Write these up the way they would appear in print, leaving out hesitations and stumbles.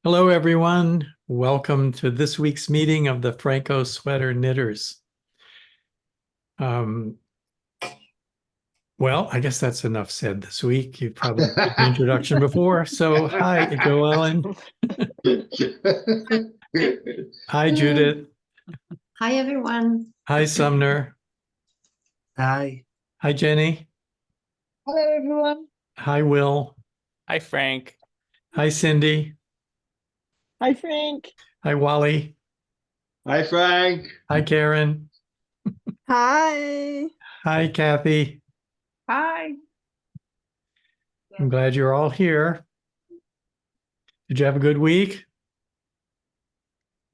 Hello, everyone. Welcome to this week's meeting of the Phrancko Sweater Knitters. Well, I guess that's enough said this week. You've probably heard the introduction before. So, hi, Joellen. Hi, Judith. Hi, everyone. Hi, Sumner. Hi. Hi, Jenny. Hello, everyone. Hi, Will. Hi, Frank. Hi, Cindy. Hi, Frank. Hi, Wally. Hi, Frank. Hi, Karen. Hi. Hi, Kathy. Hi. I'm glad you're all here. Did you have a good week?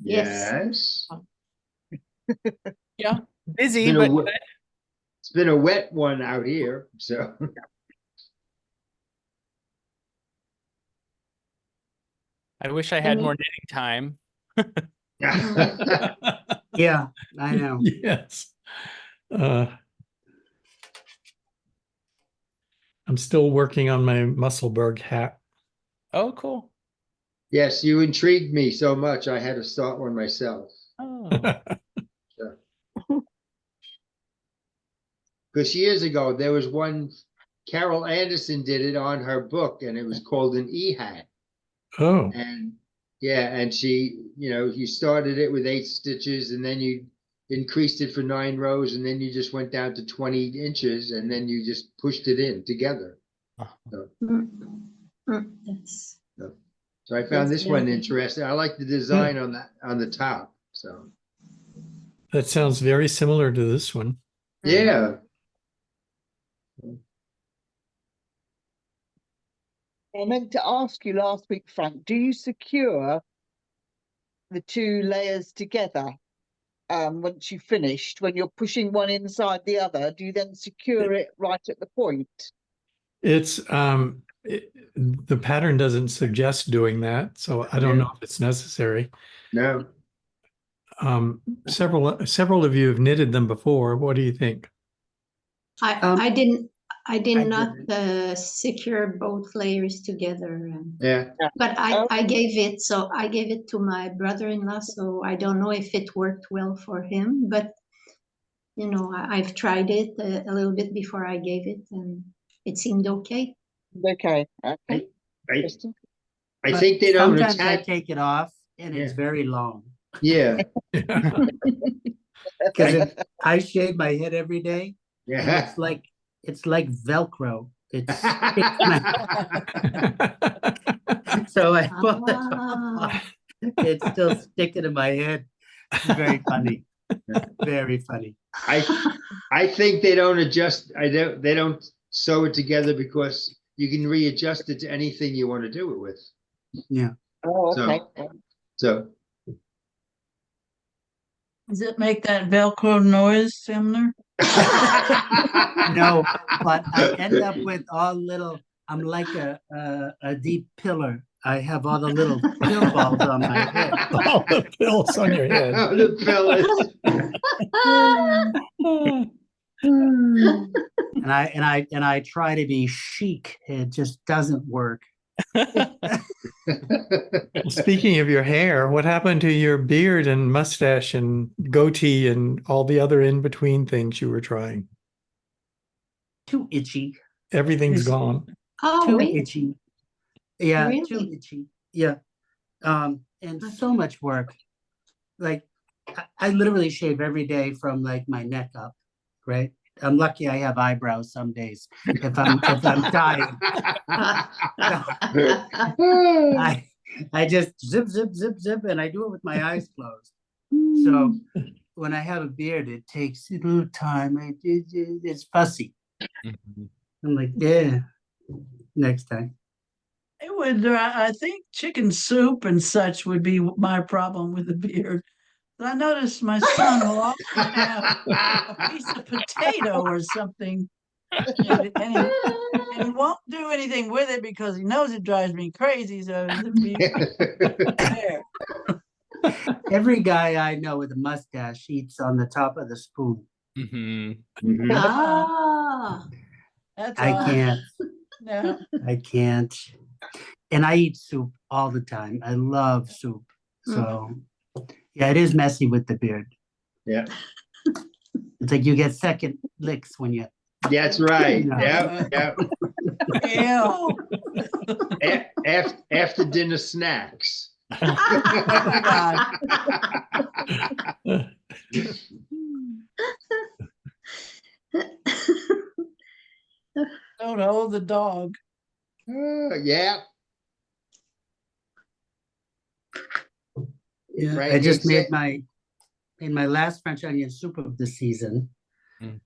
Yes. Yeah, busy, Been a but wet- good. It's been a wet one out here, so. I wish I had more knitting time. Yeah, I know. Yes. I'm still working on my Musselburgh hat. Oh, cool. Yes, you intrigued me so much, I had to start one myself. Oh, Because years ago, there was one, Carol Anderson did it on her book, and it was called an E-hat. Oh, And yeah, and she, you started it with 8 stitches, and then you increased it for 9 rows, and then you just went down to 20 inches, and then you just pushed it in together. Yes. So I found That's this one very- interesting. I like the design on that, on the top, so. that sounds very similar to this one. Yeah, I meant to ask you last week, Frank, do you secure the 2 layers together once you've finished? When you're pushing one inside the other, do you then secure it right at the point? It's the pattern doesn't suggest doing that, so I don't know if it's necessary. no, Several of you have knitted them before. What do you think? I did not didn't. secure both layers together. yeah. But I gave it to my brother-in-law, so I don't know if it worked well for him, but I've tried it a little bit before I gave it, and it seemed okay. Okay. Okay. I, Interesting. I But think they don't sometimes I attach. take it off and it's Yeah. very long. Yeah, Because if I shave my head every day, and yeah. it's like Velcro. It's so I pull it Ah. off. It's still sticking to my head. It's very funny. Very funny. I think they don't adjust. They don't sew it together because you can readjust it to anything you want to do it with. Yeah. Oh, So- okay. So Does it make that Velcro noise, Sumner? No, but I end up with all little. I'm like a deep pillar. I have all the little pill balls on my head. All the pills on your head. the fellas. And I try to be chic. It just doesn't work. Speaking of your hair, what happened to your beard and mustache and goatee and all the other in-between things you were trying? Too itchy. Everything's Yes. gone. Oh, Too really? itchy. Yeah, too Really? itchy. Yeah. And so much work. Like I literally shave every day from like my neck up, right? I'm lucky I have eyebrows some days. If I'm dying, I just zip, and I do it with my eyes closed. So when I have a beard, it takes a little time. It's fussy. I'm like, yeah, next time. It would, I think chicken soup and such would be my problem with the beard. I noticed my son will often have a piece of potato or something, and he won't do anything with it because he knows it drives me crazy. So it'd be there. Every guy I know with a mustache eats on the top of the spoon. Mhm. Mhm. Ah. That's I all. can't. No. I can't. And I eat soup all the time. I love soup. So yeah, it is messy with the beard. Yeah, It's like you get second licks when you that's right. No. Yeah, yeah. Ew. After dinner snacks. God. Don't hold the dog. Yeah. Yeah, Frank I just hates made it. my last French onion soup of the season Mm.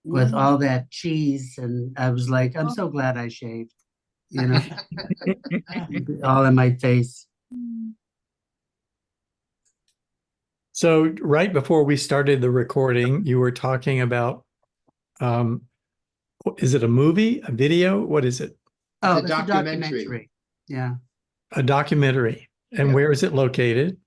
with all that cheese, and I was like, I'm so glad I shaved, you know, all in my face. So right before we started the recording, you were talking about, is it a movie, a video? What is it? Oh, a it's a documentary. documentary. Yeah. A documentary. And Yeah. where is it located?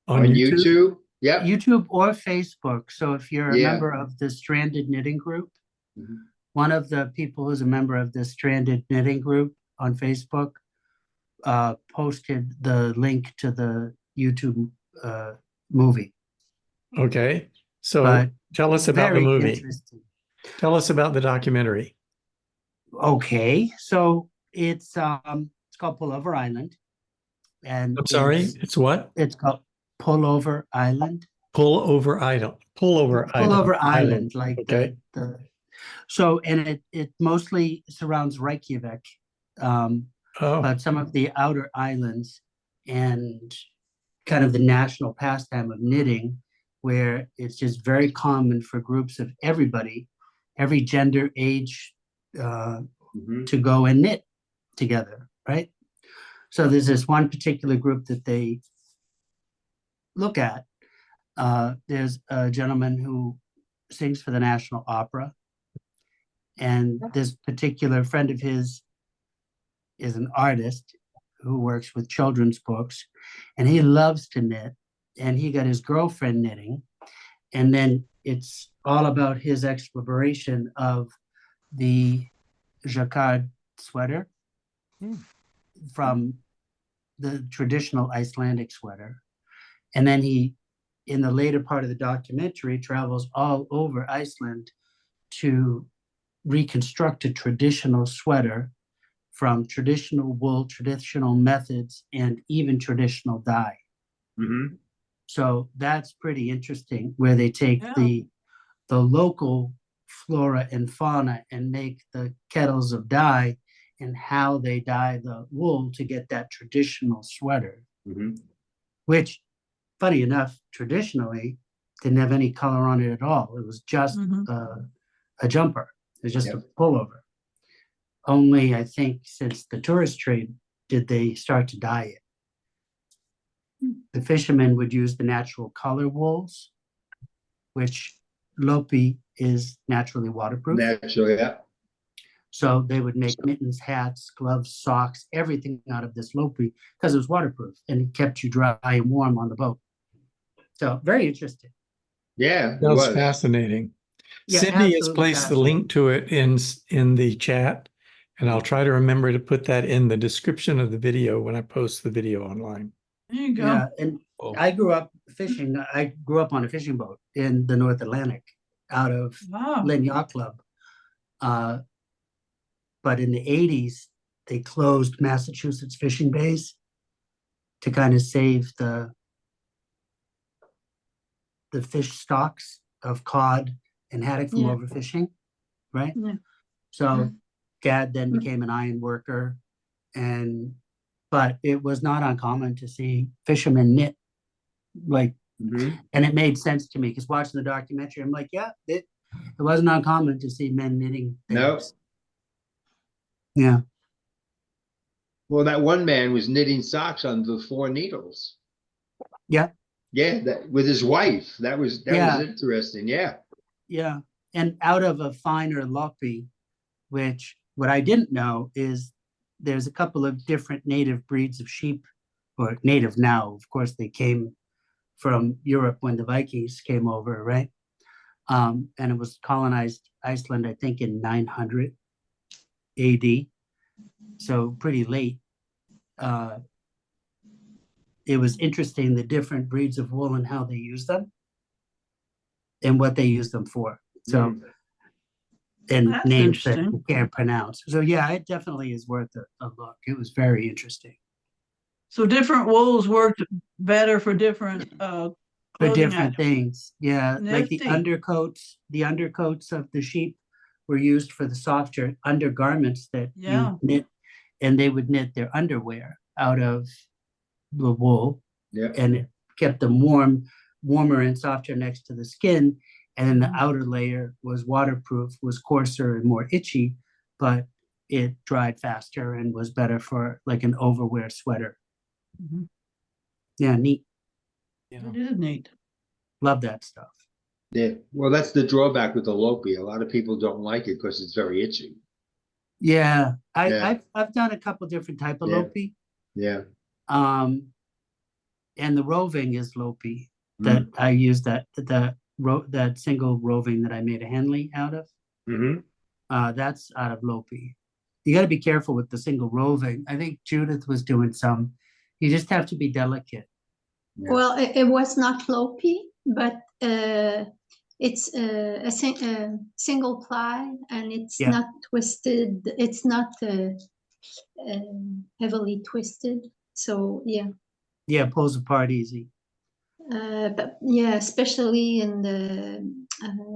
On YouTube? Yep. YouTube or Facebook. So if you're a Yeah. member of the Stranded Knitting Group, Mhm. one of the people who's a member of the Stranded Knitting Group on Facebook posted the link to the YouTube movie. Okay. So But tell us about the very movie. interesting. Tell us about the documentary. Okay, so it's called Pullover Island, and I'm sorry, it's what? it's called Pullover Island. Pullover Island. Pullover Island. Pullover Island, like Okay. the so, and it mostly surrounds Reykjavik, Oh, but some of the outer islands and kind of the national pastime of knitting, where it's just very common for groups of everybody, every gender, age, Mhm. to go and knit together, right? So there's this one particular group that they look at. There's a gentleman who sings for the National Opera, and this particular friend of his is an artist who works with children's books, and he loves to knit, and he got his girlfriend knitting, and then it's all about his exploration of the jacquard sweater from the traditional Icelandic sweater. And then he, in the later part of the documentary, travels all over Iceland to reconstruct a traditional sweater from traditional wool, traditional methods, and even traditional dye. Mhm. So that's pretty interesting, where they take Yeah. the local flora and fauna and make the kettles of dye and how they dye the wool to get that traditional sweater, Mhm. which, funny enough, traditionally didn't have any color on it at all. It was just a jumper. It was just a Yep. pullover. Only, I think, since the tourist trade did they start to dye it. The fishermen would use the natural color wools, which Lopi is naturally waterproof. Naturally, yeah. So they would make mittens, hats, gloves, socks, everything out of this Lopi because it was waterproof and it kept you dry and warm on the boat. So very interesting. Yeah, it that was was. fascinating. Yeah, Cindy has absolutely placed the link to it in the chat, and I'll try to remember to put that in the description of the video when I post the video online. There you go. Yeah, and Cool. I grew up fishing. I grew up on a fishing boat in the North Atlantic out of Wow. Lynn Yacht Club. But in the 80s, they closed Massachusetts fishing bays to kind of save the fish stocks of cod and haddock from Yeah. overfishing, right? Yeah. So Dad then Mm. became an iron worker, but it was not uncommon to see fishermen knit, like, Mhm. and it made sense to me because watching the documentary, I'm like, yeah, it wasn't uncommon to see men knitting No. things. Yeah. Well, that one man was knitting socks on the 4 needles. Yeah. Yeah, that with his wife. That was Yeah. interesting. Yeah. Yeah. And out of a finer loppy, which what I didn't know is there's a couple of different native breeds of sheep, or native now, of course, they came from Europe when the Vikings came over, right? And it was colonized Iceland, I think, in 900 AD, so pretty late. it was interesting, the different breeds of wool and how they use them and what they use them for. So, and That's names that interesting. you can't pronounce. So yeah, it definitely is worth a look. It was very interesting. So different wools worked better for different For clothing different items. things, yeah, like the Nifty. undercoats of the sheep were used for the softer undergarments that Yeah. you knit, and they would knit their underwear out of the wool, Yeah. and it kept them warmer and softer next to the skin. And then the Mhm. outer layer was waterproof, was coarser and more itchy, but it dried faster and was better for like an overwear sweater. Mhm. Yeah, neat. Yeah. It is neat. Love that stuff. Yeah. Well, that's the drawback with the Lopi. A lot of people don't like it because it's very itchy. Yeah, Yeah. I've done a couple different type of Yeah. Lopi. Yeah. And the roving is Lopi that I use that single roving that I made a Henley out of. Mm-hmm. That's out of Lopi. You got to be careful with the single roving. I think Judith was doing some. You just have to be delicate. Yeah. Well, it was not floppy, but it's a single ply, and it's Yeah. not twisted. It's not heavily twisted. So yeah. Yeah, pulls apart easy. But yeah, especially in the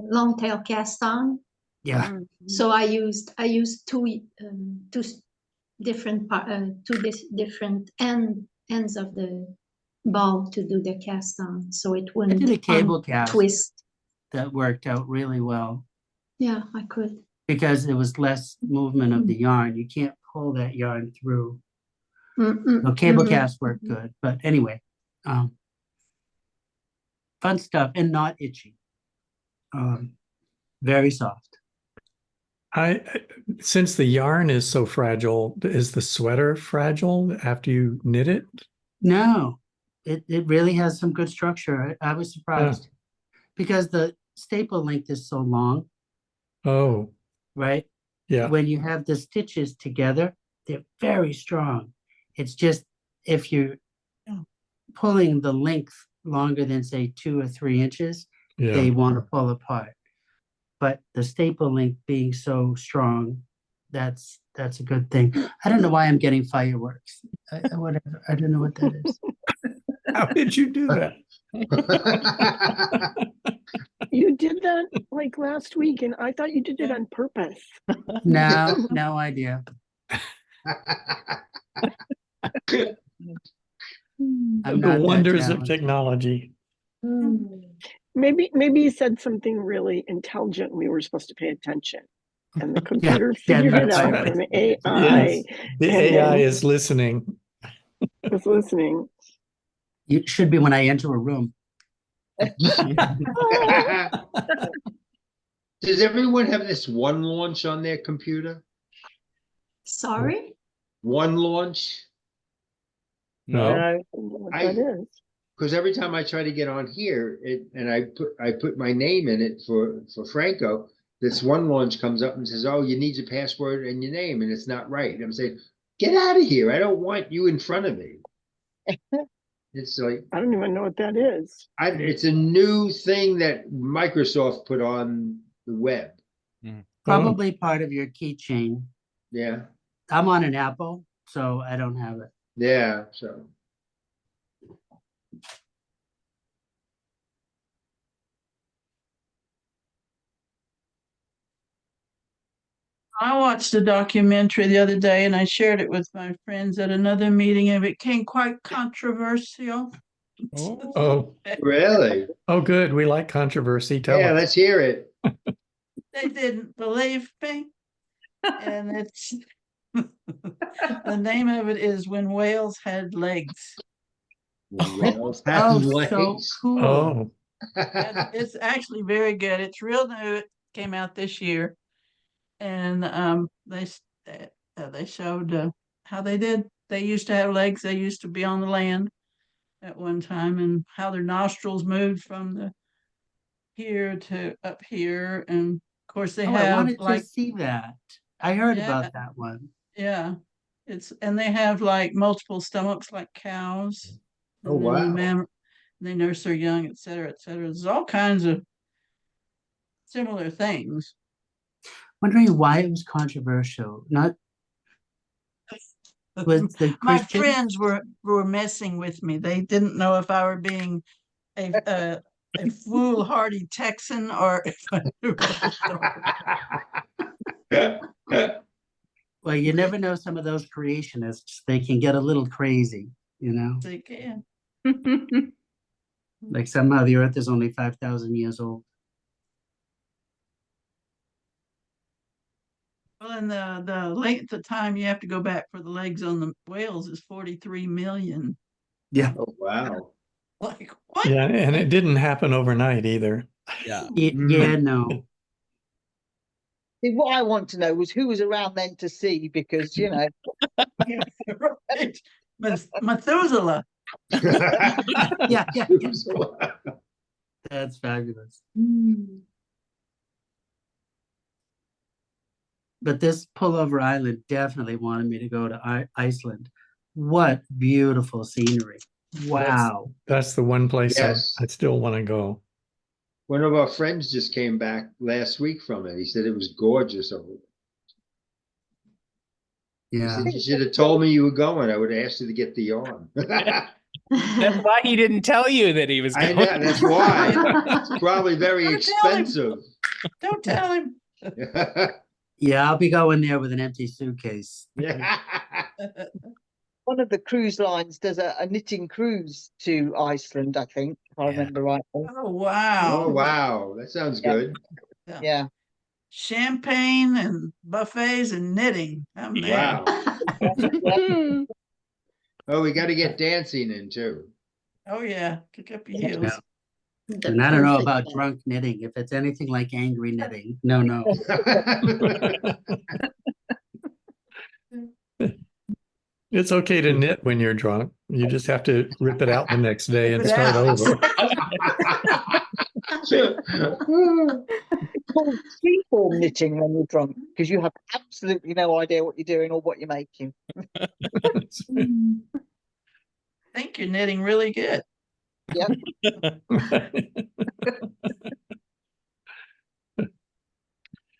long tail cast on. Yeah. Mhm. So I used two different different ends of the ball to do the cast on, so it I wouldn't did a cable cast twist. that worked out really well Yeah, I could. because there was less movement of the yarn. You can't pull that yarn through. The cable cast worked good, but anyway, fun stuff and not itchy. Very soft. Since the yarn is so fragile, is the sweater fragile after you knit it? No, it really has some good structure. I was surprised because the staple length is so long, Oh, right? yeah. When you have the stitches together, they're very strong. It's just if you're pulling the length longer than say 2 or 3 inches, they Yeah. want to pull apart. But the staple length being so strong, that's a good thing. I don't know why I'm getting fireworks. Whatever. I don't know what that is. How did you do that? You did that like last week, and I thought you did it on purpose. No idea. I'm The not that wonders of talented. technology. Maybe you said something really intelligent. We were supposed to pay attention, and the computer figured it that's out. right. And the AI Yes. The and AI then is listening. is listening. It should be when I enter a room. Does everyone have this one launch on their computer? Sorry. One launch? No. I don't know what that is. Because every time I try to get on here, and I put my name in it for Phrancko, this one launch comes up and says, "Oh, you need your password and your name," and it's not right. I'm saying, "Get out of here! I don't want you in front of me." It's like I don't even know what that is. it's a new thing that Microsoft put on the web. Probably part of your keychain. Yeah, I'm on an Apple, so I don't have it. yeah. So I watched a documentary the other day and I shared it with my friends at another meeting and it became quite controversial. Oh, really, oh, good. We like controversy. Tell yeah. us. Let's hear it. They didn't believe me. And it's the name of it is When Whales Had Legs. Whales have Oh, so legs. cool. Oh, It's actually very good. It's real new. It came out this year. And they showed how they did. They used to have legs. They used to be on the land at one time, and how their nostrils moved from the here to up here. And of course, they Oh, I have wanted to like see that. I heard about that one. yeah, And they have like multiple stomachs like cows. Oh, And then the wow. they nurse their young, et cetera, et cetera. There's all kinds of similar things. Wondering why it was controversial. Not was the My Christian. friends were messing with me. They didn't know if I were being a foolhardy Texan or if I Well, you never know, some of those creationists, they can get a little crazy, you know? they can. Like somehow the earth is only 5,000 years old. Well, and the length of time you have to go back for the legs on the whales is 43 million. Yeah. Oh, wow. Like what? Yeah, and it didn't happen overnight either. Yeah. Yeah, no. See, what I want to know was who was around then to see, because, you know, Right. Methuselah. Yeah, yeah, yeah. That's fabulous. But this Pullover Island definitely wanted me to go to Iceland. What beautiful scenery. Wow. That's the one place Yes. I still want to go. One of our friends just came back last week from it. He said it was gorgeous over there. He Yeah. said, you should have told me you were going. I would have asked you to get the yarn. That's why he didn't tell you that he was I going. know, that's why. It's probably very Don't tell him. expensive. Don't tell him. Yeah, I'll be going there with an empty suitcase. one of the cruise lines does a knitting cruise to Iceland, I think, if I Yeah. remember rightly. Oh, wow. Oh, wow. That sounds Yeah. good. Yeah. Champagne and buffets and knitting. I'm there. Wow. Yeah. Oh, we got to get dancing in too. Oh, yeah. Kick up your Yeah. heels. The And I don't know perfect about one. drunk knitting. If it's anything like angry knitting, no, no. It's okay to knit when you're drunk. You just have to rip it out the next day and Rip it start out. over. It's called freeform knitting when you're drunk, because you have absolutely no idea what you're doing or what you're making. I think you're knitting really good.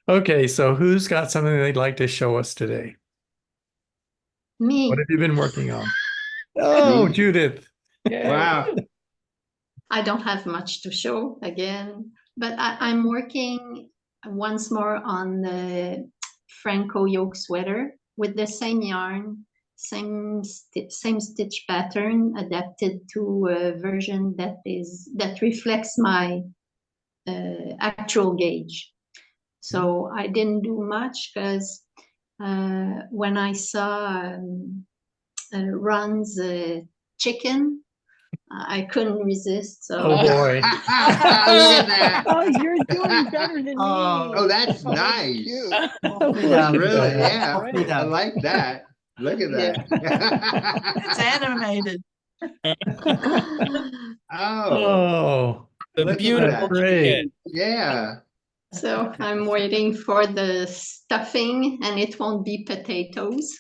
Okay, so who's got something they'd like to show us today? Me, What have you been working on? Oh, Me. Judith. Wow. I don't have much to show again, but I'm working once more on the Phrancko yoke sweater with the same yarn, same stitch pattern, adapted to a version that reflects my actual gauge. So I didn't do much because when I saw Ron's chicken, I couldn't resist. So Oh boy. Look at that. Oh, you're doing better than me. Oh, that's Oh, nice. cute. Yeah, Really? yeah. Yeah. I like that. Look at that. It's animated. Oh, Oh, The Look at beautiful that. Great. chicken. yeah. so I'm waiting for the stuffing, and it won't be potatoes.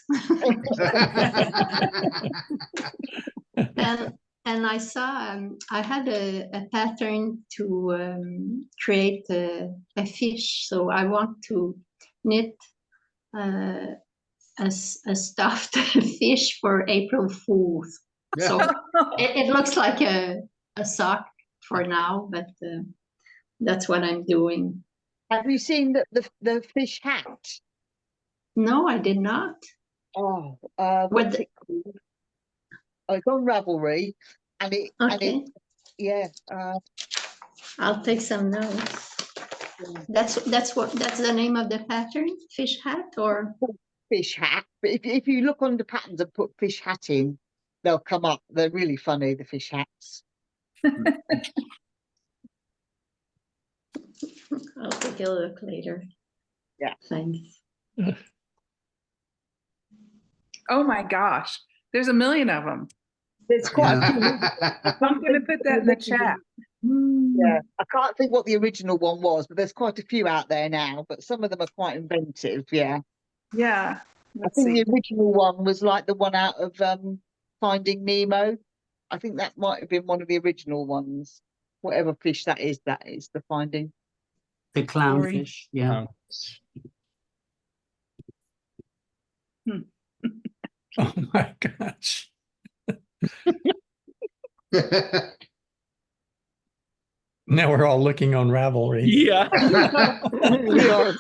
And I saw I had a pattern to create a fish, so I want to knit a stuffed fish for April Fools. So it looks like a sock for now, but that's what I'm doing. Have you seen the fish hat? No, I did not. Oh, What what's the- it called? Oh, it's on Ravelry, and it Okay, yeah. I'll take some notes. That's the name of the pattern, fish hat, or Fish hat. But if you look under patterns and put fish hat in, they'll come up. They're really funny, the fish hats. I'll take a look later. Yeah. Thanks. Oh my gosh, there's a million of them. There's quite a few. I'm going to put that in the chat. Yeah, I can't think what the original one was, but there's quite a few out there now. But some of them are quite inventive. Yeah. Yeah. I Let's think see. the original one was like the one out of Finding Nemo. I think that might have been one of the original ones. Whatever fish that is the Finding. The clownfish, yeah. Oh my gosh. Now we're all looking on Ravelry. Yeah. We are.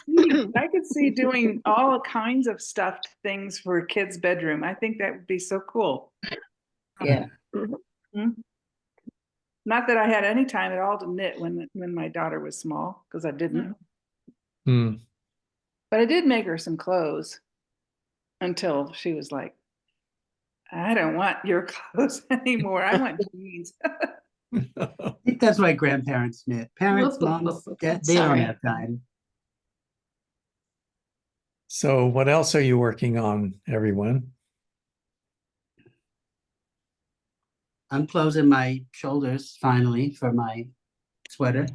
I could see doing all kinds of stuffed things for a kid's bedroom. I think that would be so cool. Yeah. Hmm? Not that I had any time at all to knit when my daughter was small, because I didn't. Hmm. But I did make her some clothes until she was like, I don't want your clothes anymore. I want jeans. I think that's why grandparents knit. Parents, moms, they don't Sorry. have time. So what else are you working on, everyone? I'm closing my shoulders finally for my sweater.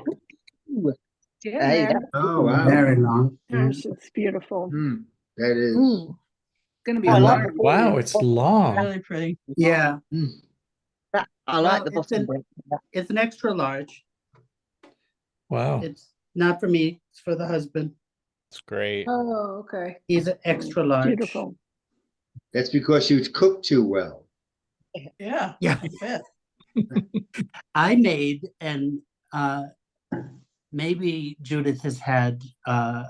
Yeah, Hey, man. that's Oh, wow. Very long. Gosh, it's beautiful. Hmm, that is. Ooh, It's gonna be I a like large. the Wow, it's long. Really pretty. Yeah, I like Well, the it's bottom an- bit. it's an extra large. Wow. It's not for me, it's for the husband. It's great. Oh, okay. He's an extra large. Beautiful. That's because you cook too well. Yeah. Yeah. I bet. I made, and maybe Judith has had ouf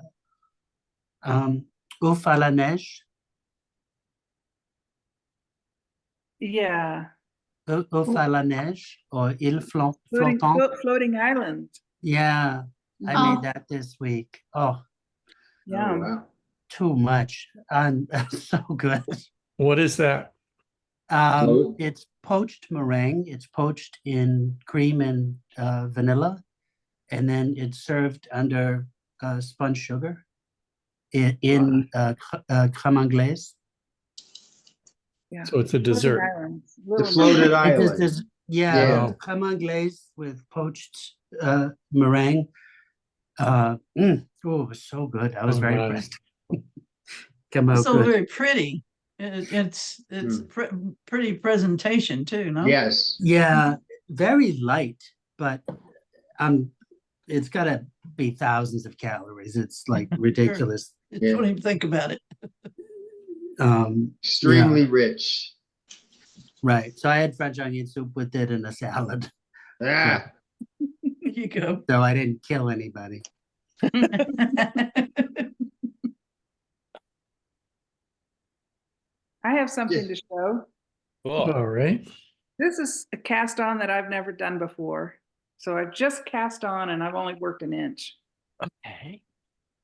à la neige. Yeah. Ouf à la neige or île Floating, flottant. floating island. Yeah, I Oh. made that this week. Oh, Yeah. Oh, wow. too much. And so good. What is that? Oh. It's poached meringue. It's poached in cream and vanilla, and then it's served under spun sugar in crème anglaise. Yeah. So it's a Floating dessert. islands. The Little floated It island. is, Yeah. yeah, it's crème anglaise with poached meringue. Oh, it was so good. I was Oh, very my. impressed. Come out Also good. very pretty. It's pretty presentation too, no? Yes. Yeah, very light, but it's gotta be thousands of calories. It's like ridiculous. Yeah. Don't even think about it. Extremely rich. Right. So I had French onion soup with it and a salad. Ah. There you go. So I didn't kill anybody. I have something Yeah. to show. Cool. All right. This is a cast on that I've never done before. So I've just cast on and I've only worked an inch. Okay.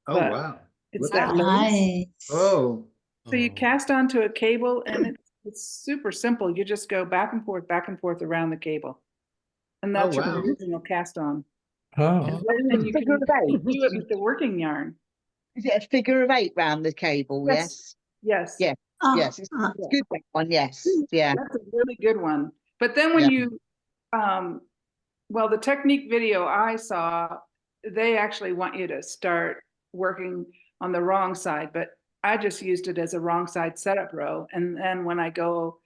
Oh, But wow. It's What- that lace. Nice. Oh. So you cast onto a cable and it's super simple. You just go back and forth around the cable. And that's Oh, your wow. provisional cast on. Oh, And you Figure can of eight. do it with the working yarn. Is it a figure of 8 round the cable? Yes. Yes. Yes. Yeah. Oh, Yes. It's good, that one. Yes. Yeah. That's a really good one. But then when you, well, the technique video I saw, they actually want you to start working on the wrong side, but I just used it as a wrong side setup row. And then when I go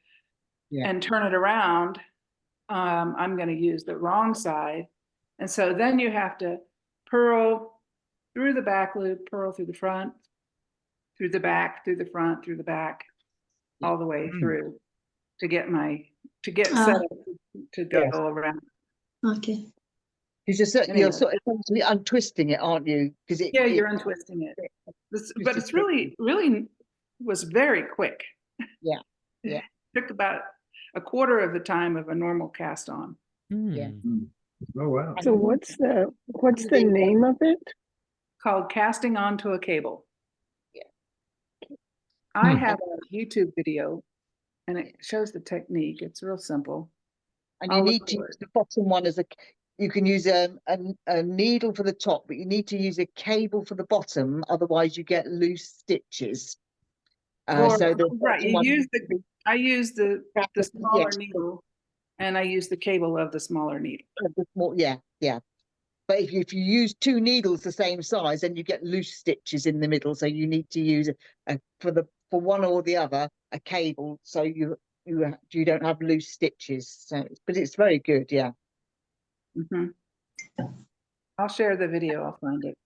and turn it around, I'm going to use the wrong side. And so then you have to purl through the back loop, purl through the front, through the back, through the front, through the back, all the way through to get set up to go around. okay. Because you're sort of essentially untwisting it, aren't you? Because You're untwisting it. But it's really was very quick. Yeah. Yeah. Took about a quarter of the time of a normal cast on. Yeah. Oh, wow. So what's the name of it? Called casting onto a cable. Yeah. I have a YouTube video and it shows the technique. It's real simple. And you need to use the bottom one as you can use a needle for the top, but you need to use a cable for the bottom, otherwise you get loose stitches. So the right, bottom one- I use the smaller Yes. needle and I use the cable of the smaller needle. Yeah. But if you use 2 needles the same size, then you get loose stitches in the middle. So you need to use for for one or the other a cable, so you don't have loose stitches. So, but it's very good, yeah. Mhm. I'll share the video. I'll find it.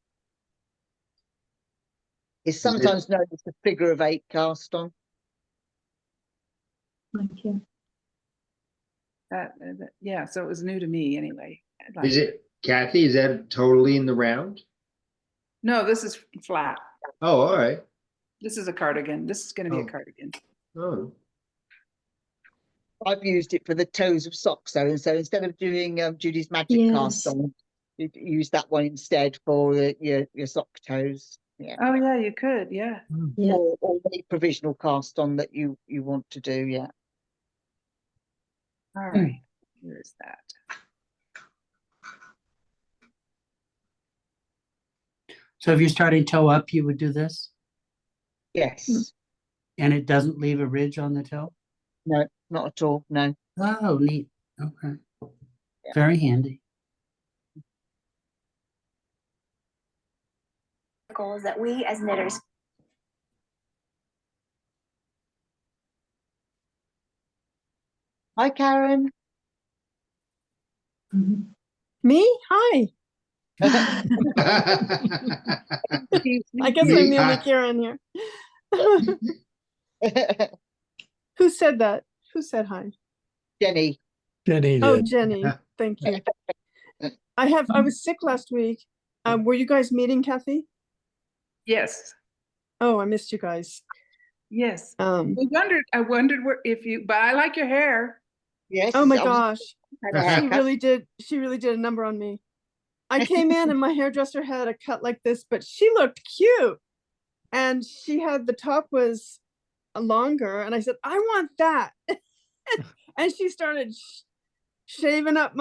It's it- sometimes known as the figure of 8 cast on. Thank you. Yeah, so it was new to me anyway. Like- Is it, Kathy, is that totally in the round? No, this is flat. Oh, all right. This is a cardigan. This is going to be Oh. a cardigan. Oh, I've used it for the toes of socks though, and so instead of doing Judy's magic cast Yes. on, you use that one instead for your sock toes. Yeah. Oh yeah, you could. Yeah. Yeah. Or the provisional cast on that you want to do, yeah. All right. Here's that. So if you're starting toe up, you would do this, Yes. and it doesn't leave a ridge on the toe? No, not at all. No. Oh, neat. Okay. Very handy. Goals that we as knitters. Hi, Karen. Me? Hi. I guess I'm the only Karen here. Who said that? Who said hi? Jenny. Jenny Oh, did. Jenny. Thank you. I was sick last week. Were you guys meeting, Kathy? Yes. Oh, I missed you guys. Yes. I wondered if you, but I like your hair. Yes. Oh my I was- gosh. She really did a number on me. I came in and my hairdresser had a cut like this, but she looked cute. And she had, the top was longer, and I said, I want that. And she started shaving up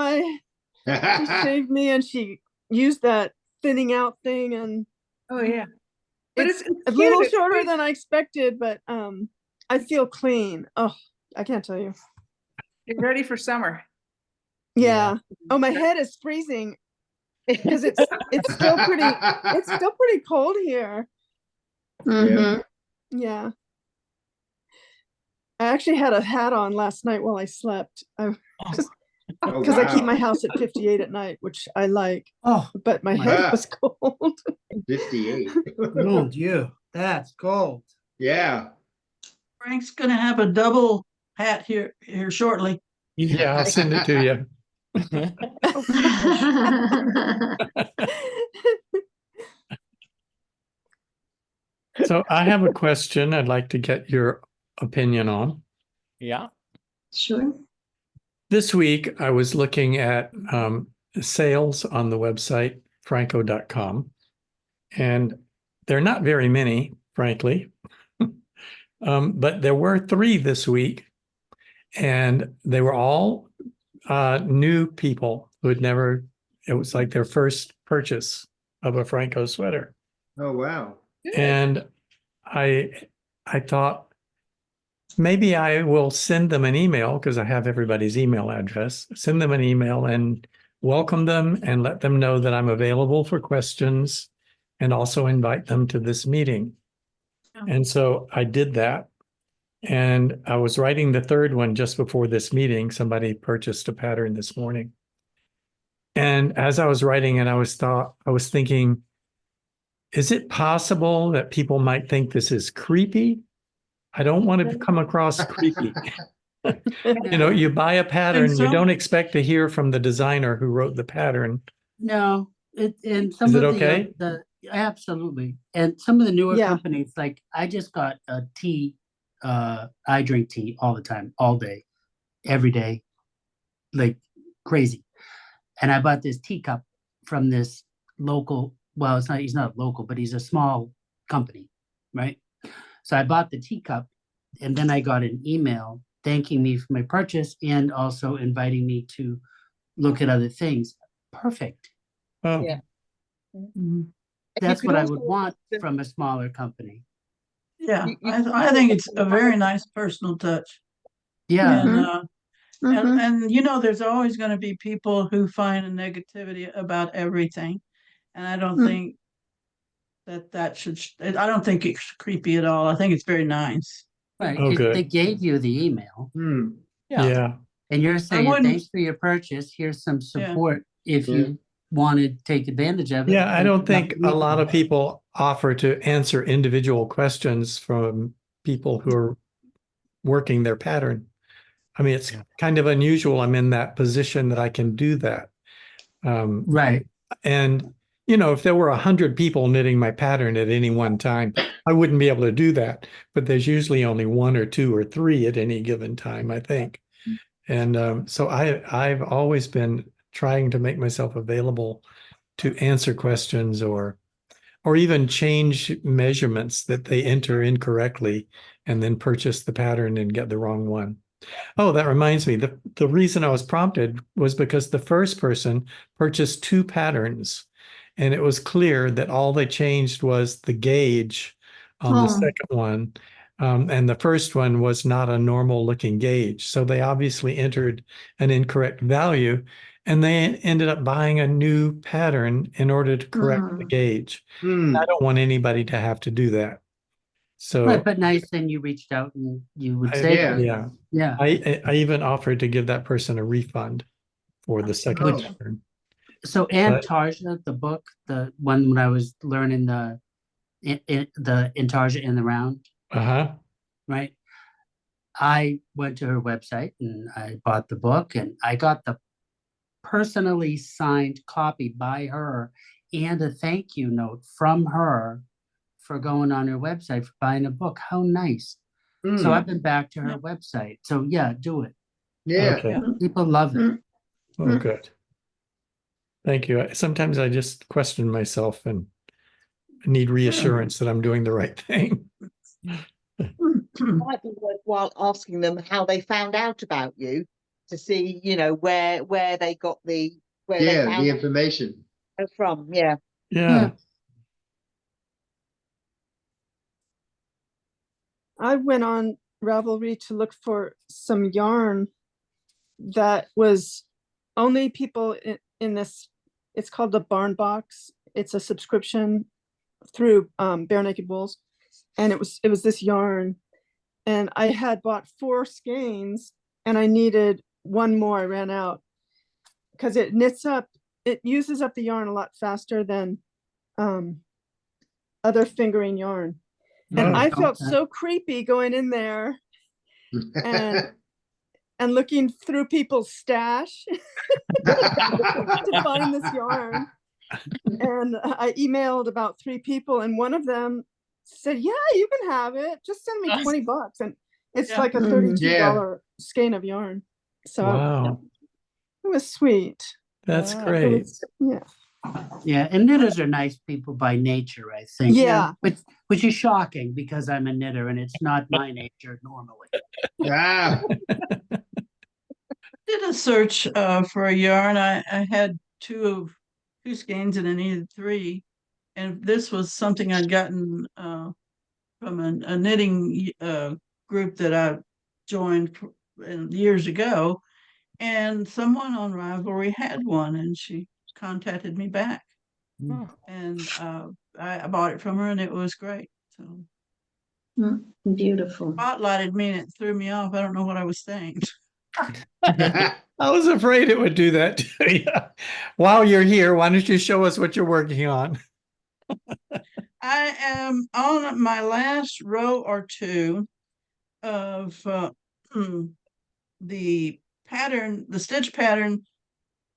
she shaved me, and she used that thinning out thing, and Oh yeah. But it's it's a cute. little It's shorter cute. than I expected, but I feel clean. Oh, I can't tell you. Get ready for summer. Yeah. Oh, my head is freezing because it's still pretty cold here. Mhm. Yeah. I actually had a hat on last night while I slept. Because I keep my house at 58 at night, which I like, Oh, but my head was cold. 58. mon Dieu, that's gold. Yeah. Frank's gonna have a double hat here shortly. Yeah, I'll send it to you. So I have a question I'd like to get your opinion on. Yeah. Sure. This week, I was looking at sales on the website, Phrancko.com, and there are not very many, frankly. But there were 3 this week, and they were all new people who had never, it was like their first purchase of a Phrancko sweater. Oh, wow. And I thought maybe I will send them an email, because I have everybody's email address, send them an email and welcome them and let them know that I'm available for questions, and also invite them to this meeting. And so I did that. And I was writing the 3rd one just before this meeting. Somebody purchased a pattern this morning. And as I was writing it, I was thinking, is it possible that people might think this is creepy? I don't want to come across creepy. You know, you buy a pattern, so. you don't expect to hear from the designer who wrote the pattern. No, and some Is it of okay? the absolutely, and some of the newer Yeah. companies, like I just got a tea. I drink tea all the time, all day, every day, like crazy. And I bought this teacup from this local. Well, he's not local, but he's a small company, right? So I bought the teacup, and then I got an email thanking me for my purchase and also inviting me to look at other things. Perfect. Oh, Yeah. That's could what I also would want ask them- from a smaller company. Yeah, You- I think it's a very nice personal touch. Yeah. And, Mhm. and you know, there's always going to be people who find a negativity about everything. And I don't Mm. think that should, I don't think it's creepy at all. I think it's very nice. Right, Oh, good. they gave you the email, Hmm. Yeah. and you're saying, wouldn't- thanks for your purchase, here's some support if Yeah. you want to take advantage of it. Yeah, I then don't you think got the a lot of email. people offer to answer individual questions from people who are working their pattern. I mean, it's kind of unusual. I'm in that position that I can do that. Right, And, you know, if there were 100 people knitting my pattern at any one time, I wouldn't be able to do that. But there's usually only 1 or 2 or 3 at any given time, I think. And so I've always been trying to make myself available to answer questions or even change measurements that they enter incorrectly and then purchase the pattern and get the wrong one. Oh, that reminds me, the reason I was prompted was because the first person purchased 2 patterns, and it was clear that all they changed was the gauge on the Oh. second one. And the first one was not a normal looking gauge. So they obviously entered an incorrect value, and they ended up buying a new pattern in order to correct the gauge. Hmm. I don't want anybody to have to do that. So right, but nice, then you reached out and you would say, yeah. yeah. I even offered to give that person a refund for the second Oh. pattern. So Antarja, the book, the one when I was learning the Antarja in the round, Uh-huh. right? I went to her website and I bought the book, and I got the personally signed copy by her and a thank you note from her for going on her website for buying a book. How nice. So Hmm. I've been back to her website. So yeah, do it. Yeah. Okay. People love it. Oh, good. Thank you. Sometimes I just question myself and need reassurance that I'm doing the right thing. Might be worthwhile asking them how they found out about you to see, you know, where they got they Yeah, found the information. it from. Yeah. Yeah. I went on Ravelry to look for some yarn that was only people in this, it's called the Barn Box. It's a subscription through Bare Naked Wools. And it was this yarn. And I had bought 4 skeins and I needed 1 more. I ran out because it uses up the yarn a lot faster than other fingering yarn. And I felt so creepy going in there and looking through people's stash to find this yarn. And I emailed about 3 people, and one of them said, yeah, you can have it. Just send me $20. And it's like a $32 skein of yarn. So Wow. it was sweet. That's It great. was, yeah. Yeah, and knitters are nice people by nature, I think. Yeah. Which is shocking because I'm a knitter and it's not my nature normally. Ah. Did a search for a yarn. I had 2 skeins and I needed 3. And this was something I'd gotten from a knitting group that I joined years ago. And someone on Ravelry had one, and she contacted me back. And I bought it from her, and it was great. So Beautiful. spotlighted me, and it threw me off. I don't know what I was saying. I was afraid it would do that to you. While you're here, why don't you show us what you're working on? I am on my last row or 2 of the pattern, the stitch pattern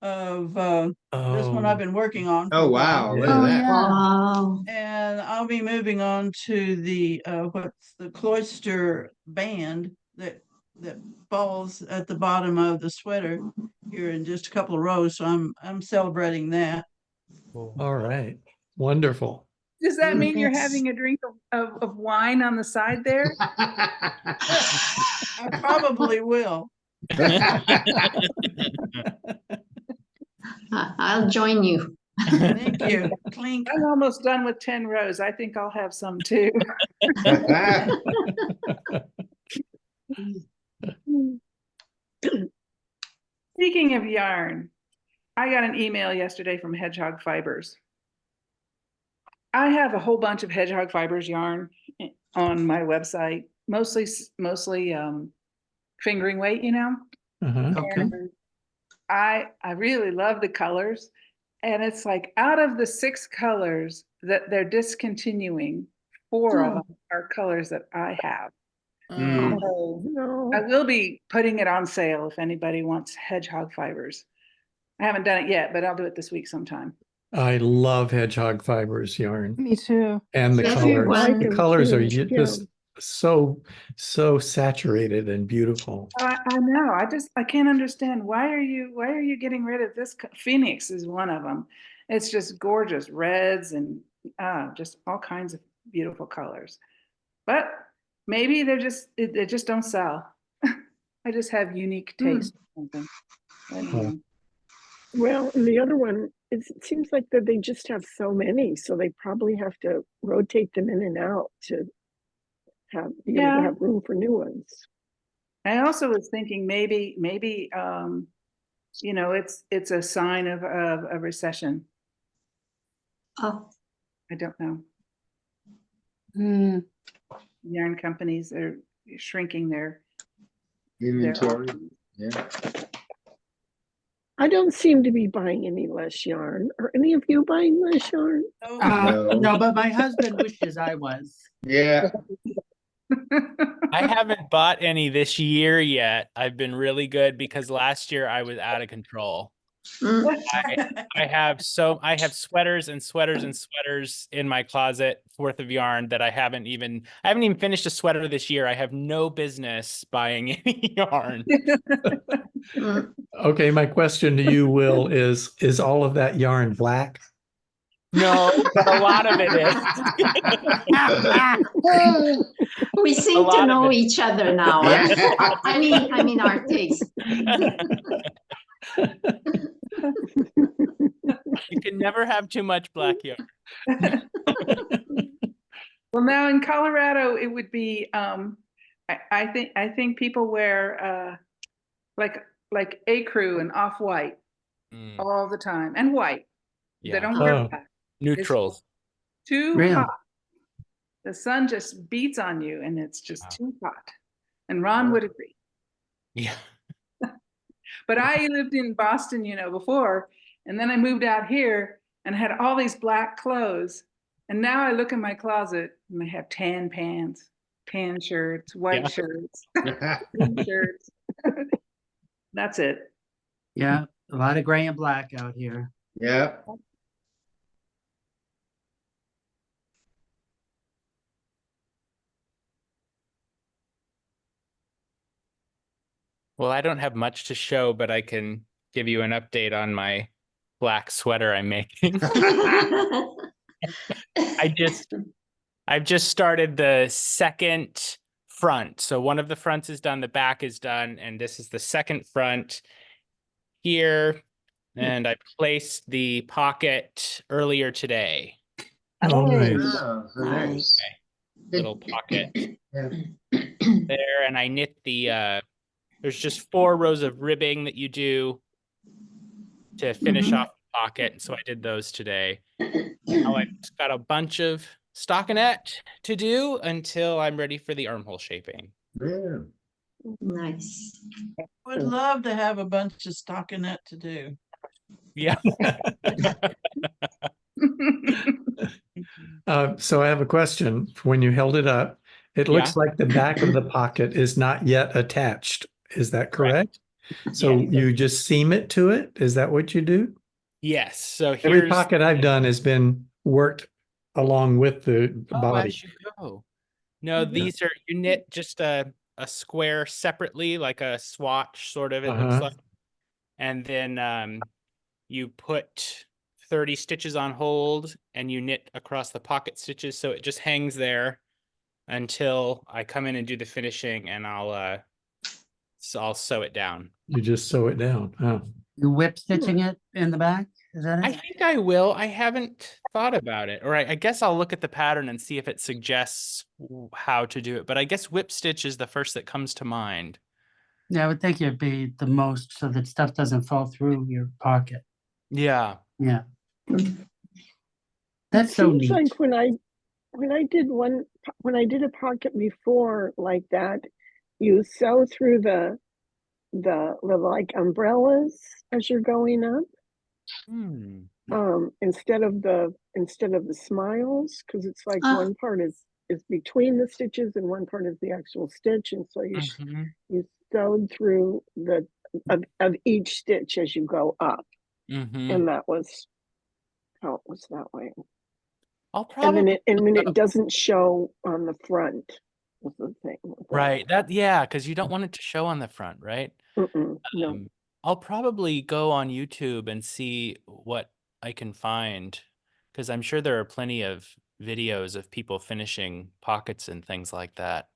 of this one I've been working on. Oh, wow. Look at that. Wow. And I'll be moving on to the what's the cloister band that falls at the bottom of the sweater here in just a couple of rows. So I'm celebrating that. All right. Wonderful. Does that mean you're having a drink of wine on the side there? I probably will. I'll join you. Thank you. Clink. I'm almost done with 10 rows. I think I'll have some too. Speaking of yarn, I got an email yesterday from Hedgehog Fibers. I have a whole bunch of hedgehog fibers yarn on my website, mostly fingering weight, you know. Uh-huh. Okay. And I really love the colors, and it's like out of the 6 colors that they're discontinuing, 4 of them are colors that I have. Mm. So No. I will be putting it on sale if anybody wants hedgehog fibers. I haven't done it yet, but I'll do it this week sometime. I love hedgehog fibers yarn Me too. and the Yes, colors. like The them colors are too, just so saturated and beautiful. I know. I can't understand why are you getting rid of this? Phoenix is one of them. It's just gorgeous reds and just all kinds of beautiful colors. But maybe they just don't sell. I just have unique taste or something. I don't know. Well, and the other one, it seems like that they just have so many, so they probably have to rotate them in and out to be able to have room for new ones. I also was thinking maybe you know, it's a sign of a recession. Oh, I don't know. Hmm. Yarn companies are shrinking their Inventory. Yeah. I don't seem to be buying any less yarn. Are any of you buying less yarn? No. No, but my husband wishes I was. Yeah. I haven't bought any this year yet. I've been really good because last year I was out of control. I have sweaters and sweaters and sweaters in my closet worth of yarn that I haven't even finished a sweater this year. I have no business buying any yarn. Okay, my question to you, Will, is all of that yarn black? No, but a lot of it is. we seem lot to of know it. each other now. Huh? I mean our taste. You can never have too much black yarn. Well, now in Colorado, it would be I think people wear like ecru and off-white all the time, and white. They Yeah. don't wear Oh. black. Neutrals. Too Really? hot. The sun just beats on you, and it's just too hot. And Ron would agree. Yeah. But I lived in Boston, you know, before, and then I moved out here and had all these black clothes. And now I look in my closet and I have tan pants, tan shirts, white shirts, green shirts. That's it. Yeah, a lot of gray and black out here. Yeah. Well, I don't have much to show, but I can give you an update on my black sweater I'm making. I've just started the second front. So one of the fronts is done, the back is done, and this is the second front here. And I placed the pocket earlier today. Oh, nice. Oh, so nice. Little pocket Yeah. there, and I knit the there's just 4 rows of ribbing that you do to finish off the pocket. So I did those today. Now I've just got a bunch of stockinette to do until I'm ready for the armhole shaping. Yeah. Nice. Would love to have a bunch of stockinette to do. Yeah. So I have a question. When you held it up, it looks like the back of the pocket is not yet attached. Is that correct? So you just seam it to it? Is that what you do? Yes. So Every here's pocket I've done has been worked along with the body. as you go. No, these are, you knit just a square separately, like a swatch sort of, it looks like. And then you put 30 stitches on hold and you knit across the pocket stitches. So it just hangs there until I come in and do the finishing, and I'll sew it down. You just sew it down. Oh. You whip stitching it in the back? Is that I it? think I will. I haven't thought about it. Or I guess I'll look at the pattern and see if it suggests how to do it. But I guess whip stitch is the first that comes to mind. Yeah, I would think it'd be the most so that stuff doesn't fall through your pocket. Yeah. Yeah. That's so Seems neat. like when I did a pocket before like that, you sew through the like umbrellas as you're going up, Hmm. instead of the smiles, because it's like Ah. one part is between the stitches and one part is the actual stitch, and so Mhm. you sewed through the of each stitch as you go up, Mhm. and that was how it was that way. I'll And then probably it doesn't show on the front was the thing with that. right. That yeah, because you don't want it to show on the front, right? No. I'll probably go on YouTube and see what I can find, because I'm sure there are plenty of videos of people finishing pockets and things like that,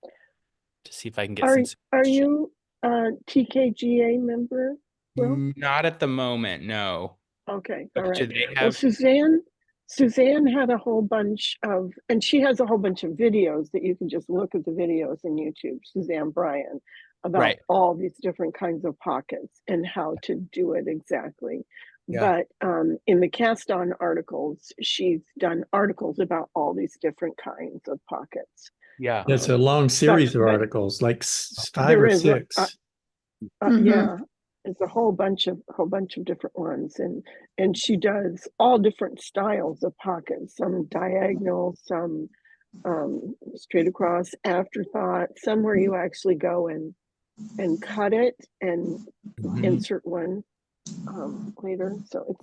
to see if I can get some Are suggestions. you a TKGA member? Will? Not at the moment, no. Okay, But all do right. they Well, have? Suzanne had a whole bunch of, and she has a whole bunch of videos that you can just look at the videos in YouTube, Suzanne Bryan, about Right. all these different kinds of pockets and how to do it exactly. Yeah. But in the cast-on articles, she's done articles about all these different kinds of pockets. Yeah. It's a long series of but articles, like 5 there or is 6. yeah, it's a whole bunch of different ones, and she does all different styles of pockets, some diagonal, some straight across, afterthought, some where you actually go and cut it and insert one later. So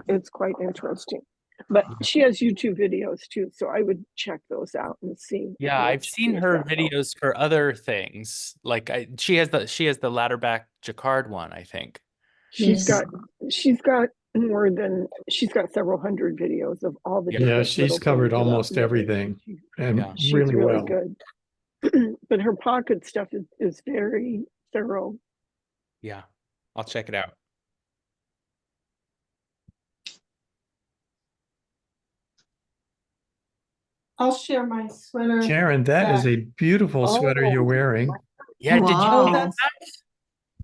it's quite interesting. But she has YouTube videos too, so I would check those out and see. Yeah, I've seen her videos for other things. Like she has the ladderback jacquard one, I think. She's got several hundred videos of all the Yeah, different she's little covered things about almost knitting. everything, and She's really well. good. But her pocket stuff is very thorough. Yeah, I'll check it out. I'll share my sweater. Sharon, that is a beautiful sweater you're wearing. Yeah, did you Oh, make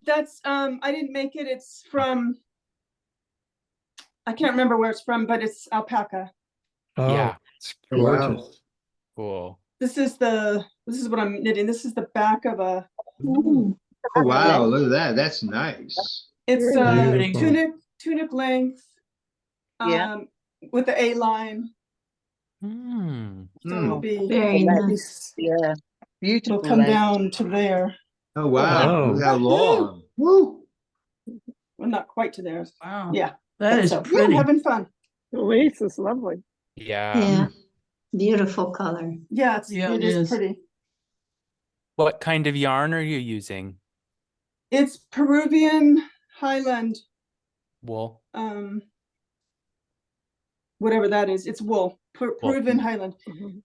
that's I didn't make it. It's from, I can't remember where it's from, but it's alpaca. Oh, yeah, it's Wow. gorgeous. cool. This is what I'm knitting. This is the back of a. Oh, wow, look at that. That's nice. It's Beautiful. tunic length. Yeah. With the A line. Mm. So it'll be Very nice. Yeah, beautiful. It'll come down to there. Oh, wow. Oh. Look how long. Woo. Well, not quite to there. Wow. Yeah. That is So, pretty. Yeah, having fun. The lace is lovely. Yeah. Yeah. Beautiful color. Yeah, Yeah, it is pretty. What kind of yarn are you using? It's Peruvian Highland. Wool. Whatever that is. It's wool. Peruvian Highland.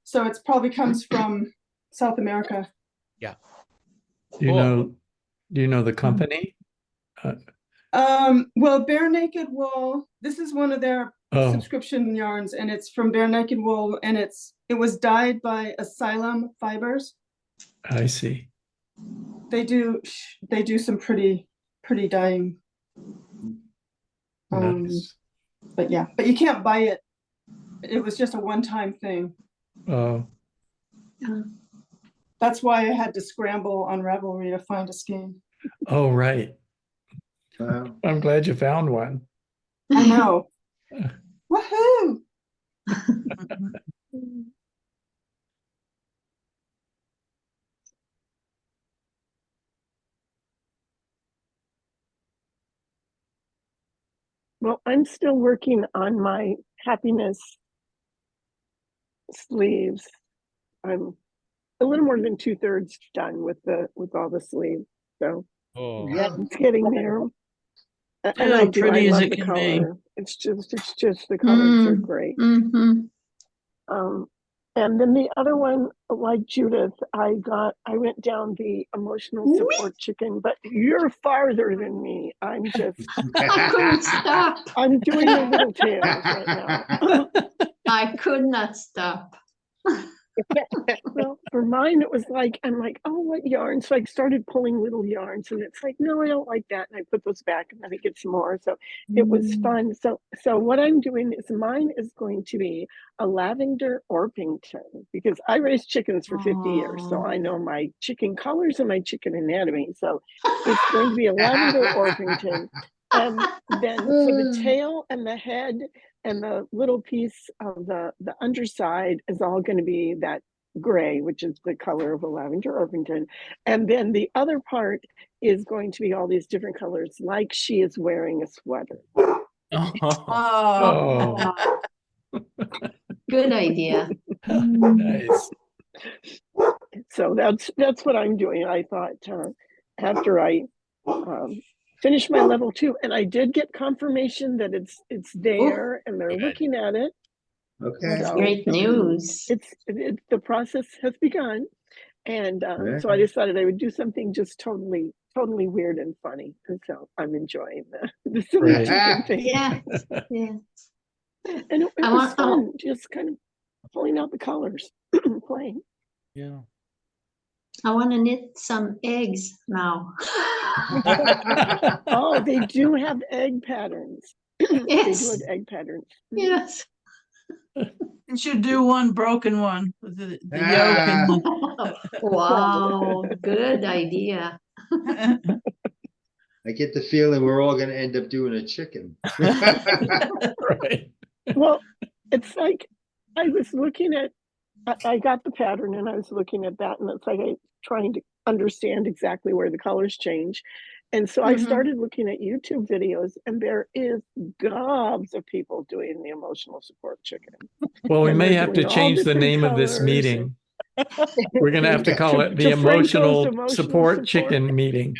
So it's probably comes from South America. Yeah. Do you know the company? Well, Bare Naked Wool, this is one of their subscription yarns, and it's from Bare Naked Wool, and it was dyed by Asylum Fibers. I see. They do some pretty dyeing. Nice. But yeah, but you can't buy it. It was just a one-time thing. Oh, That's why I had to scramble on Ravelry to find a skein. oh, right. Wow. I'm glad you found one. I know. Woohoo! Well, I'm still working on my happiness sleeves. I'm a little more than 2/3 done with all the sleeves. So Yeah. it's getting there. And They're I pretty as love it the can be. color. It's just the colors are great. And then the other one, like Judith, I went down the emotional support chicken, but you're farther than me. I'm just I couldn't stop. I'm doing the little tails right now. I could not stop. Well, for mine, it was like, I'm like, oh, what yarn? So I started pulling little yarns, and it's like, no, I don't like that. And I put those back, and then I get some more. So it was fun. So what I'm doing is mine is going to be a lavender Orpington, because I raised chickens for 50 years. So I know my chicken colors and my chicken anatomy. So it's going to be a lavender Orpington. And then for the tail and the head and the little piece of the underside is all going to be that gray, which is the color of a lavender Orpington. And then the other part is going to be all these different colors, like she is wearing a sweater. Oh. Good idea. Nice. So that's what I'm doing. I thought after I finished my level 2, and I did get confirmation that it's there and they're looking at it. Okay. That's great news. It's the process has begun, and so I decided I would do something just totally weird and funny, and so I'm enjoying the silly Right. chicken thing. Yeah, yeah. And it was fun, just kind of pulling out the colors, playing. Yeah. I want to knit some eggs now. Oh, they do have egg patterns. They do Yes. have egg patterns. Yes. You should do one broken one with the yolk and the. Wow, good idea. I get the feeling we're all gonna end up doing a chicken. Right. Well, it's like I was looking at, I got the pattern and I was looking at that, and it's like trying to understand exactly where the colors change. And so I started looking at YouTube videos, and there is gobs of people doing the emotional support chicken. Well, we And may they're have to doing all change the different name of this colors. meeting. We're going to have to call it the To Phrancko's emotional emotional support chicken meeting.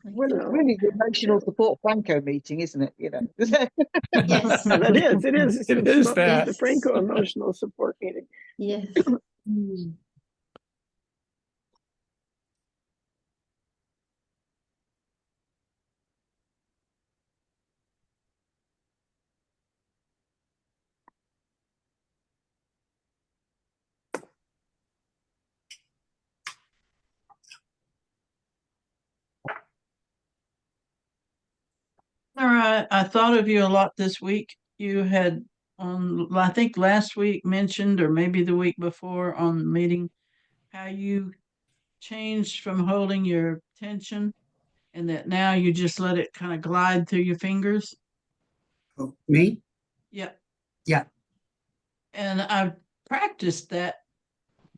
Well, it's really the emotional support Phrancko meeting, isn't it? You know. Yes. That is, it is. It is It's that. the Phrancko emotional support meeting. Yes. All right, I thought of you a lot this week. You had I think last week mentioned, or maybe the week before on the meeting, how you changed from holding your tension and that now you just let it kind of glide through your fingers. Oh, me? Yeah. Yeah. And I've practiced that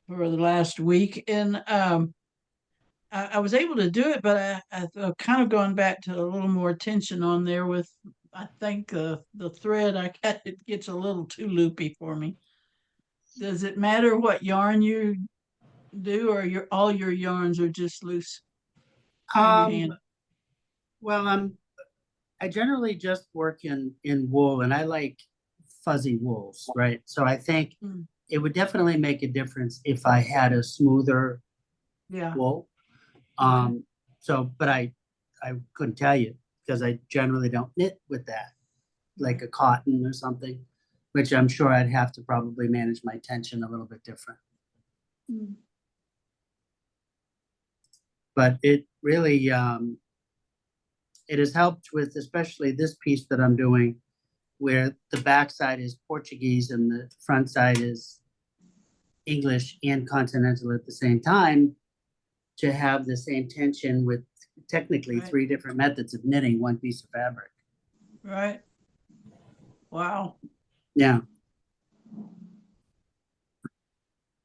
for the last week, and I was able to do it, but I've kind of gone back to a little more tension on there with, I think the thread it gets a little too loopy for me. Does it matter what yarn you do, or all your yarns are just loose in your hand? Well, I generally just work in wool, and I like fuzzy wools, right? So I think it would definitely make a difference if I had a smoother wool. But I couldn't tell you because I generally don't knit with that, like a cotton or something, which I'm sure I'd have to probably manage my tension a little bit different. But it really, it has helped with, especially this piece that I'm doing, where the back side is Portuguese and the front side is English and continental at the same time, to have the same tension with technically 3 different methods of knitting one piece of fabric. Right. Wow. Yeah.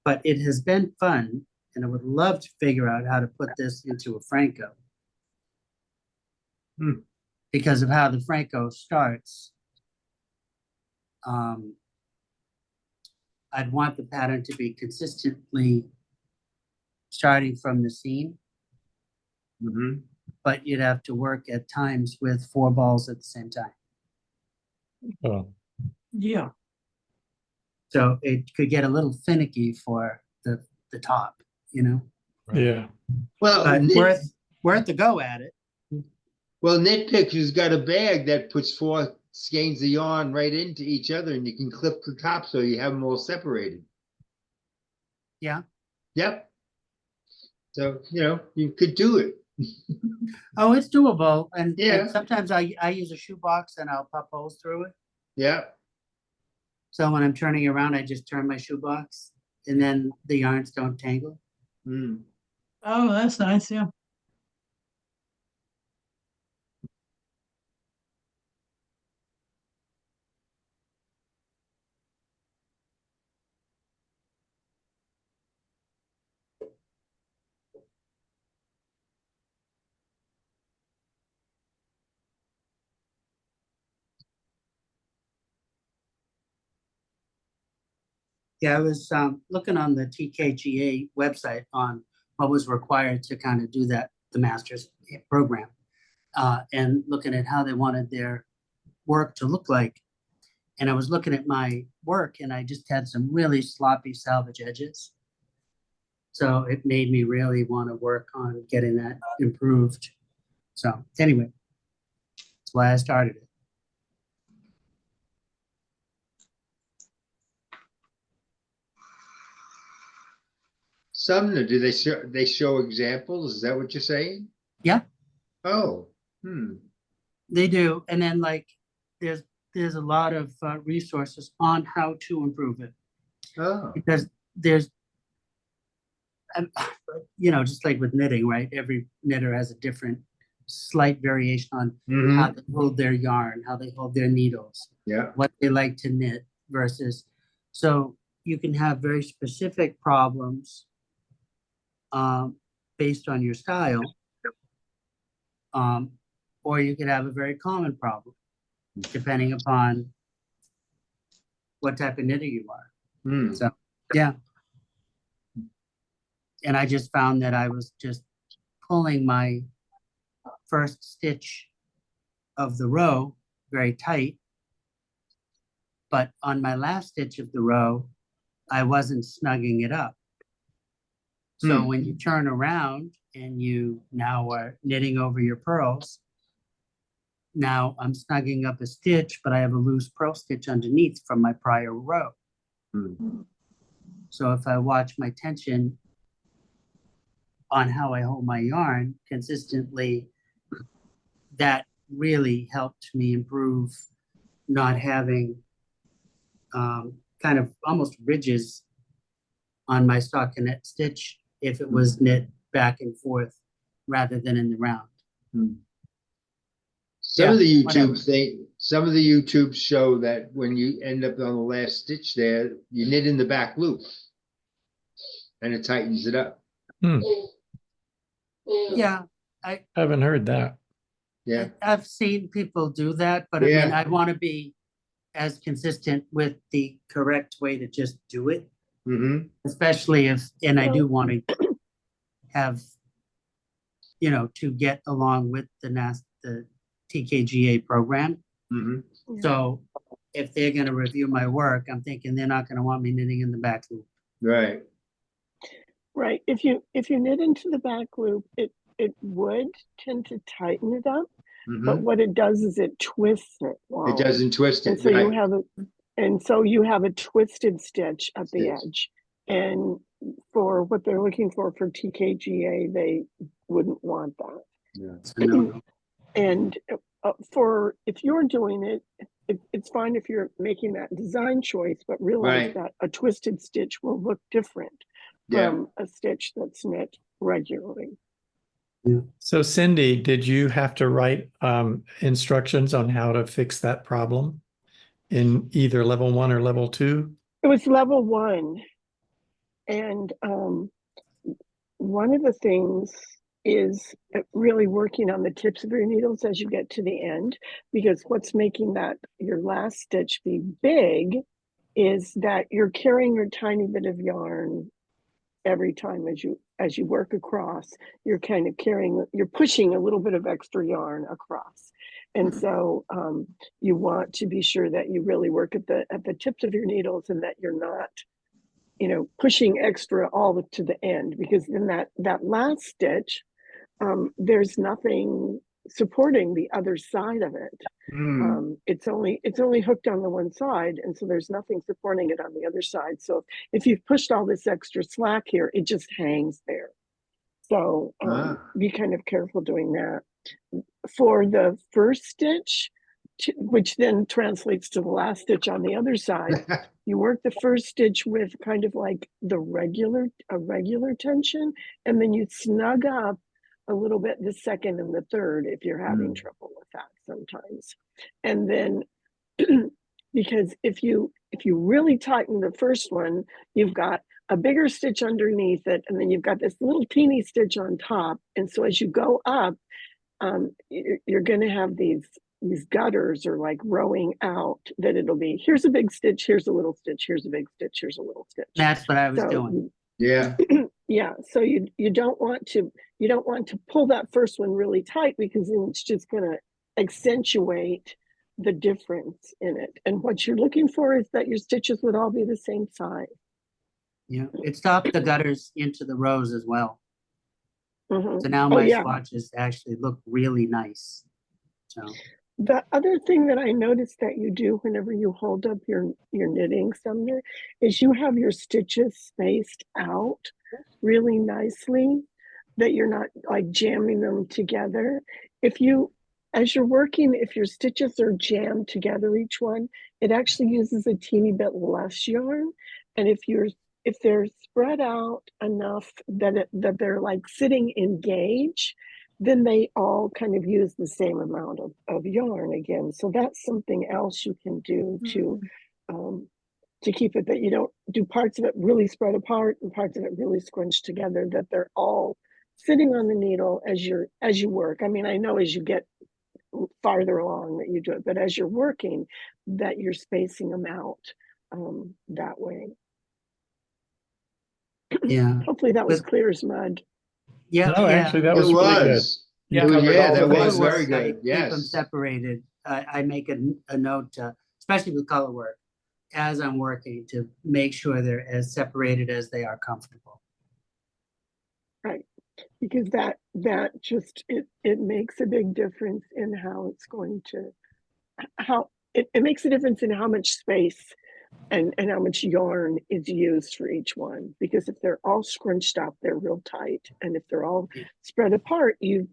But it has been fun, and I would love to figure out how to put this into a Phrancko. Because of how the Phrancko starts. I'd want the pattern to be consistently starting from the seam. But you'd have to work at times with 4 balls at the same time. Oh. Yeah. So it could get a little finicky for the top, you know? Yeah. Well, But worth the go at it. Well, Nitpick has got a bag that puts 4 skeins the yarn right into each other, and you can clip the top so you have them all separated. Yeah. Yep. So, you know, you could do it. Oh, it's doable. And, Yeah. and sometimes I use a shoebox and I'll pop holes through it. Yeah. So when I'm turning around, I just turn my shoebox and then the yarns don't tangle. Mm. Oh, that's nice, yeah. Yeah, I was looking on the TKGA website on what was required to kind of do that, the master's program, and looking at how they wanted their work to look like. And I was looking at my work and I just had some really sloppy salvage edges. So it made me really want to work on getting that improved. So anyway, that's why I started it. Sumner, do they show examples? Is that what you're saying? Yeah. Oh, They do. And then like there's a lot of resources on how to improve it. Oh, Because there's, you know, just like with knitting, right? Every knitter has a different slight variation on how they hold their yarn, how they hold their needles, yeah. what they like to knit versus, so you can have very specific problems based on your style, or you could have a very common problem depending upon what type of knitter you are. So yeah. And I just found that I was just pulling my first stitch of the row very tight, but on my last stitch of the row, I wasn't snugging it up. So when you turn around and you now are knitting over your purls, now I'm snugging up a stitch, but I have a loose purl stitch underneath from my prior row. So if I watch my tension on how I hold my yarn consistently, that really helped me improve not having kind of almost ridges on my stockinette stitch if it was knit back and forth rather than in the round. Some of the YouTube show that when you end up on the last stitch there, you knit in the back loop and it tightens it up. Yeah, I haven't heard that. Yeah, I've seen people do that, but I mean, I want to be as consistent with the correct way to just do it. Especially if, and I do want to have, you know, to get along with the TKGA program. So if they're going to review my work, I'm thinking they're not going to want me knitting in the back loop. Right. Right. If you knit into the back loop, it would tend to tighten it up, but what it does is it twists it. It doesn't twist it. And so you have a twisted stitch at the edge. And for what they're looking for TKGA, they wouldn't want that. And if you're doing it, it's fine if you're making that design choice, but realize that a twisted stitch will look different from a stitch that's knit regularly. So Cindy, did you have to write instructions on how to fix that problem in either level 1 or level 2? It was level 1. And one of the things is really working on the tips of your needles as you get to the end, because what's making that your last stitch be big is that you're carrying your tiny bit of yarn every time as you work across. You're kind of you're pushing a little bit of extra yarn across. And so you want to be sure that you really work at the tips of your needles and that you're not, you know, pushing extra all to the end, because then that last stitch, there's nothing supporting the other side of it. Mm. It's only hooked on the one side, and so there's nothing supporting it on the other side. So if you've pushed all this extra slack here, it just hangs there. So be kind of careful doing that. For the first stitch, which then translates to the last stitch on the other side, you work the first stitch with kind of like a regular tension, and then you snug up a little bit the second and the third if you're having trouble with that sometimes. And then because if you really tighten the first one, you've got a bigger stitch underneath it, and then you've got this little teeny stitch on top. And so as you go up, you're going to have these gutters or like rowing out, that it'll be, here's a big stitch, here's a little stitch, here's a big stitch, here's a little stitch. That's what I was doing. Yeah. Yeah. So you don't want to pull that first one really tight, because then it's just going to accentuate the difference in it. And what you're looking for is that your stitches would all be the same size. Yeah, it stopped the gutters into the rows as well. Mm-hmm. So now my swatches actually look really nice. So the other thing that I noticed that you do whenever you hold up your knitting, Sumner, is you have your stitches spaced out really nicely, that you're not like jamming them together. As you're working, if your stitches are jammed together, each one, it actually uses a teeny bit less yarn. And if they're spread out enough that they're like sitting in gauge, then they all kind of use the same amount of yarn again. So that's something else you can do to keep it, that you don't do parts of it really spread apart and parts of it really scrunched together, that they're all sitting on the needle as you work. I mean, I know as you get farther along that you do it, but as you're working, that you're spacing them out that way. Yeah. Hopefully that was clear as mud. Yeah. No, actually, that was really good. Yeah, that was very good. Yes. Keep them separated. I make a note, especially with color work, as I'm working, to make sure they're as separated as they are comfortable. Right, because that just it makes a big difference in how it's going to it makes a difference in how much space and how much yarn is used for each one. Because if they're all scrunched up, they're real tight, and if they're all spread apart, they're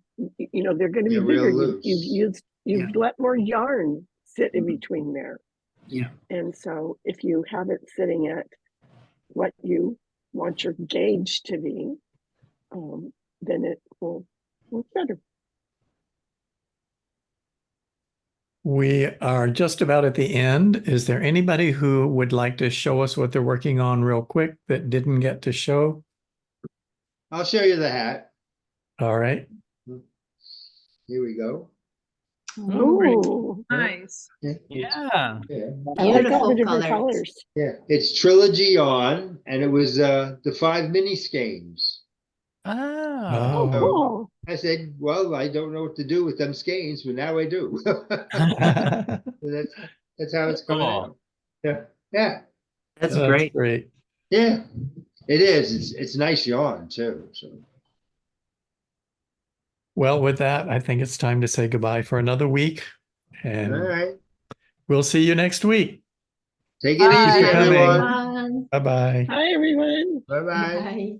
going to be bigger. You've let more yarn sit in between there. Yeah. And so if you have it sitting at what you want your gauge to be, then it will work better. We are just about at the end. Is there anybody who would like to show us what they're working on real quick that didn't get to show? I'll show you the hat. All right. Here we go. Oh, nice. Yeah. I like all the different colors. Yeah, it's Trilogy on, and it was the 5 mini skeins. Oh. Cool. I said, well, I don't know what to do with them skeins, but now I do. So that's how it's coming out. Yeah. That's great. Great. Yeah, it is. It's nice yarn too. So. Well, with that, I think it's time to say goodbye for another week. And all right. We'll see you next week. Take it easy, everyone. Bye-bye. Bye, everyone. Bye-bye. Bye.